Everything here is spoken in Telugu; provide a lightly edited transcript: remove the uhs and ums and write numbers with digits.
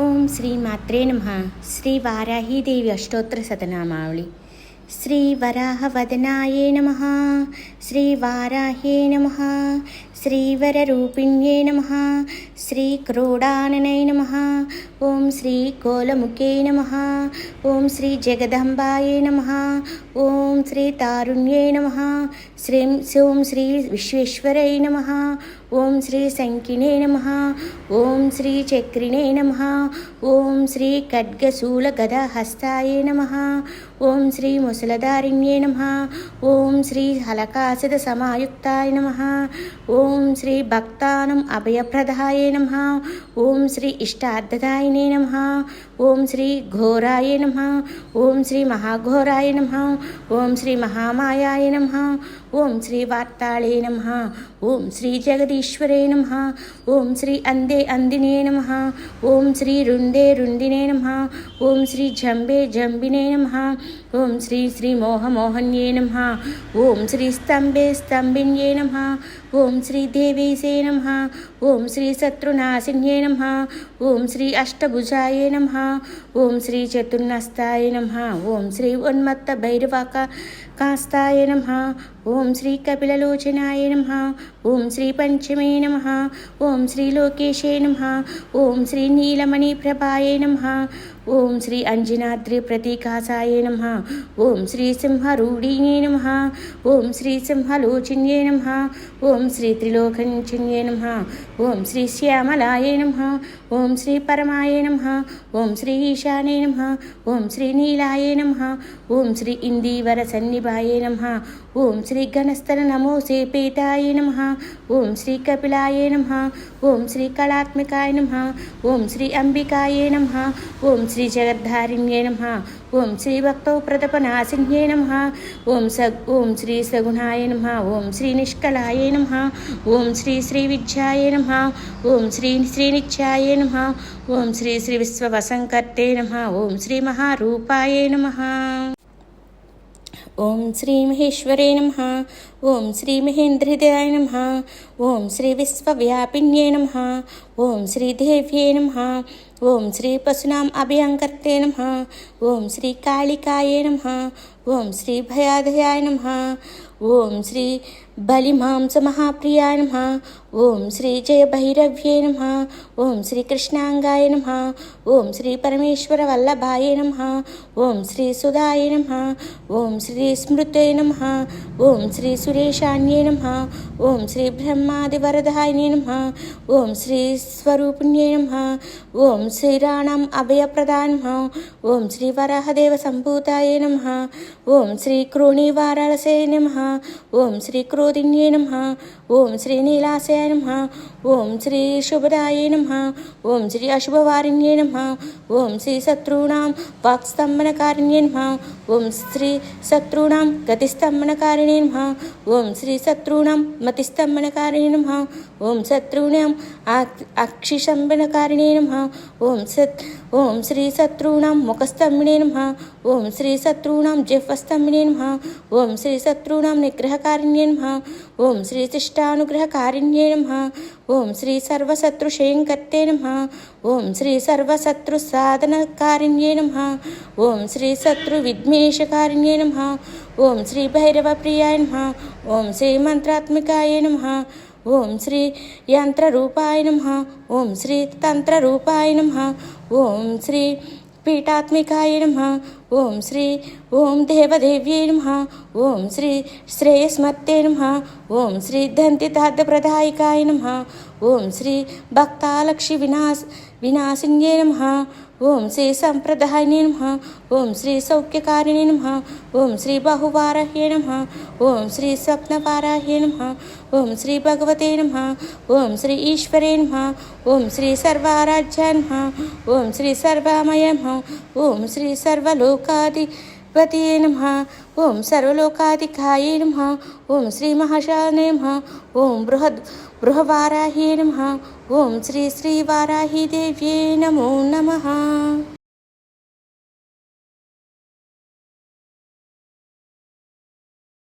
ఓం శ్రీ మాత్రే నమః. శ్రీ వారాహీదేవి అష్టోత్తర శతనామావళి. శ్రీ వరాహవదనాయే నమః. శ్రీ వారాహే నమః. శ్రీవరరూపిణ్యే నమః. శ్రీ క్రోడాననై నమః. ఓం శ్రీ కోలముఖే నమః. ఓం శ్రీ జగదంబాయే నమః. ఓం శ్రీ తారుణ్యే నమః. ఓం శ్రీ విశ్వేశ్వరై నమః. ఓం శ్రీ శంకినే నమః. ఓం శ్రీ చక్రిణే నమః. ఓం శ్రీ ఖడ్గశూలగదాహస్తాయే నమః. ఓం శ్రీ ముసలధారిణ్యే నమః. ఓం శ్రీ హలకాసద సమాయుక్తాయ నమః. ఓం శ్రీ భక్తానం అభయప్రదాయ నమః. ఓం శ్రీ ఇష్టార్థదాయినే నమః. ఓం శ్రీ ఘోరాయ నమః. ఓం శ్రీ మహాఘోరాయ నమః. ఓం శ్రీ మహామాయాయ నమః. ఓం శ్రీ వార్తాళే నమః. ఓం శ్రీ జగదీశ్వరే నమః. ఓం శ్రీ అందే అందినే నమః. ఓం శ్రీ రుందే రుందినే నమః. ఓం శ్రీ జంబే జంబినే నమః. ఓం శ్రీ శ్రీ మోహమోహన్యే నమః. ఓం శ్రీ స్తంభే స్తంభిన్యే నమః. ఓం శ్రీ దేవీసే నమః. ఓం శ్రీ శత్రునాశిన్యే నమః. ఓం శ్రీ అష్టభుజాయే నమః. ఓం శ్రీ చతుర్నస్తాయ నమః. ఓం శ్రీ ఉన్మత్త భైరవాక కాస్తాయ నమః. ఓం శ్రీ కపిలలోచనాయ నమః. ఓం శ్రీ పంచమే నమః. ఓం శ్రీ లోకేశే నమః. ఓం శ్రీ నీలమణి ప్రభాయ నమః. ఓం శ్రీ అంజనాద్రి ప్రతీకాసాయ నమః. ఓం శ్రీ సింహరూఢినే నమః. ఓం శ్రీ సింహలోచన్యే నమః. ఓం శ్రీ త్రిలోకంచన్యే నమః. ఓం శ్రీ శ్యామలాయ నమః. ఓం శ్రీ పరమాయ నమః. ఓం శ్రీ ఈశానే నమః. ఓం శ్రీ నీలాయ నమః. ఓం శ్రీ ఇందీవర సన్నిభాయ నమః. ఓం శ్రీ గణస్థల నమో సేపేతాయ నమః. ఓం శ్రీ కపిలాయ నమః. ఓం శ్రీ కళాత్మికాయ నమః. ఓం శ్రీ అంబికాయ నమః. ఓం శ్రీ జగద్ధారిణ్యే నమః. ఓం శ్రీ భక్తౌ ప్రతపనాశిన్యే నమః. ఓం శ్రీ సగుణాయ నమః. ఓం శ్రీ నిష్కళాయ నమః. ఓం శ్రీ శ్రీ విద్యాయ నమః. ఓం శ్రీ శ్రీనిత్యాయ నమః. ఓం శ్రీ శ్రీ విశ్వవసంకర్తే నమః. ఓం శ్రీ మహారూపాయ నమః. ఓం శ్రీ మహేశ్వరే నమః. ఓం శ్రీ మహేంద్రదాయ నమః. ఓం శ్రీ విశ్వవ్యాపిన్యే నమః. ఓం శ్రీ దేవ్యే నమః. ఓం శ్రీ పశునాం అభయంకర్తే నమః. ఓం శ్రీ కాళికాయే నమః. ఓం శ్రీ భయాదయాయ నమః. ఓం శ్రీ బలిమాంస మహాప్రియాయ నమః. ఓం శ్రీ జయ భైరవ్యే నమః. ఓం శ్రీ కృష్ణాంగాయ నమః. ఓం శ్రీ పరమేశ్వర వల్లభాయ నమః. ఓం శ్రీ సుధాయ నమః. ఓం శ్రీ స్మృతే నమః. ఓం శ్రీ సురేశాన్యే నమః. ఓం శ్రీ బ్రహ్మాది వరదాయనే నమః. ఓం శ్రీ స్వరూపిణ్యే నమః. ఓం శ్రీరాణం అభయప్రదాయ నమః. ఓం శ్రీ వరాహదేవ సంభూతాయ నమః. ఓం శ్రీ క్రోణీవారాలసే నమః. ఓం శ్రీ క్రోధిన్యే నమః. ఓం శ్రీ నీలాసే నమః. ఓం శ్రీ శుభదాయ నమః. ఓం శ్రీ అశుభవారిణ్యే నమః. ఓం శ్రీ శత్రూణాం వాక్స్తంభనకారిణ్యే నమః. ఓం శ్రీ శత్రూణాం గతిస్తంభనకారిణే నమః. ఓం శ్రీ శత్రూణాం మతిస్తంభనకారిణే నమః. ఓం శత్రూణాం అక్షిస్తంభనకారిణే నమః. ఓం శ్రీ శత్రూణాం ముఖస్తంభినే నమః. ఓం శ్రీ శత్రూణాం జిహ్వస్తంభినే నమః. ఓం శ్రీ శత్రూణాం నిగ్రహకారిణ్యే నమః. ఓం శ్రీ శిష్టానుగ్రహకారిణ్యే నమః. ఓం శ్రీ సర్వశత్రుశయంకర్తే నమః. ఓం శ్రీ సర్వశత్రుసాధనకారిణ్యే నమః. ఓం శ్రీ శత్రువిద్వేషకారిణ్యే నమః. ఓం శ్రీ భైరవప్రియాయ నమః. ఓం శ్రీ మంత్రాత్మికాయ నమః. ఓం శ్రీ యంత్రరూపాయ నమః. ఓం శ్రీ తంత్రరూపాయ నమః. ఓం శ్రీ పీఠాత్మికాయ నమః. ఓం దేవదేవ్యై నమః. ఓం శ్రీ శ్రేయస్మత్తే నమః. ఓం శ్రీ దంతితార్థప్రదాయికాయ నమః. ఓం శ్రీ భక్తాలక్ష్మి వినాశిన్యే నమః. ఓం శ్రీ సంప్రదాయినే నమః. ఓం శ్రీ సౌఖ్యకారిణే నమః. ఓం శ్రీ బహువారాహ్యే నమః. ఓం శ్రీ స్వప్నవారాహ్యే నమః. ఓం శ్రీ భగవతే నమః. ఓం శ్రీ ఈశ్వరే నమః. ఓం శ్రీ సర్వారాధ్యాయ నమః. ఓం శ్రీ సర్వామయ నమః. ఓం శ్రీ సర్వలోకాధిపతయే నమః. ఓం సర్వలోకాధికాయే నమః. ఓం శ్రీ మహాశానే నమః. ఓం బృహవారాహ్యే నమః. ఓం శ్రీ శ్రీవారాహి దేవ్యే నమో నమః.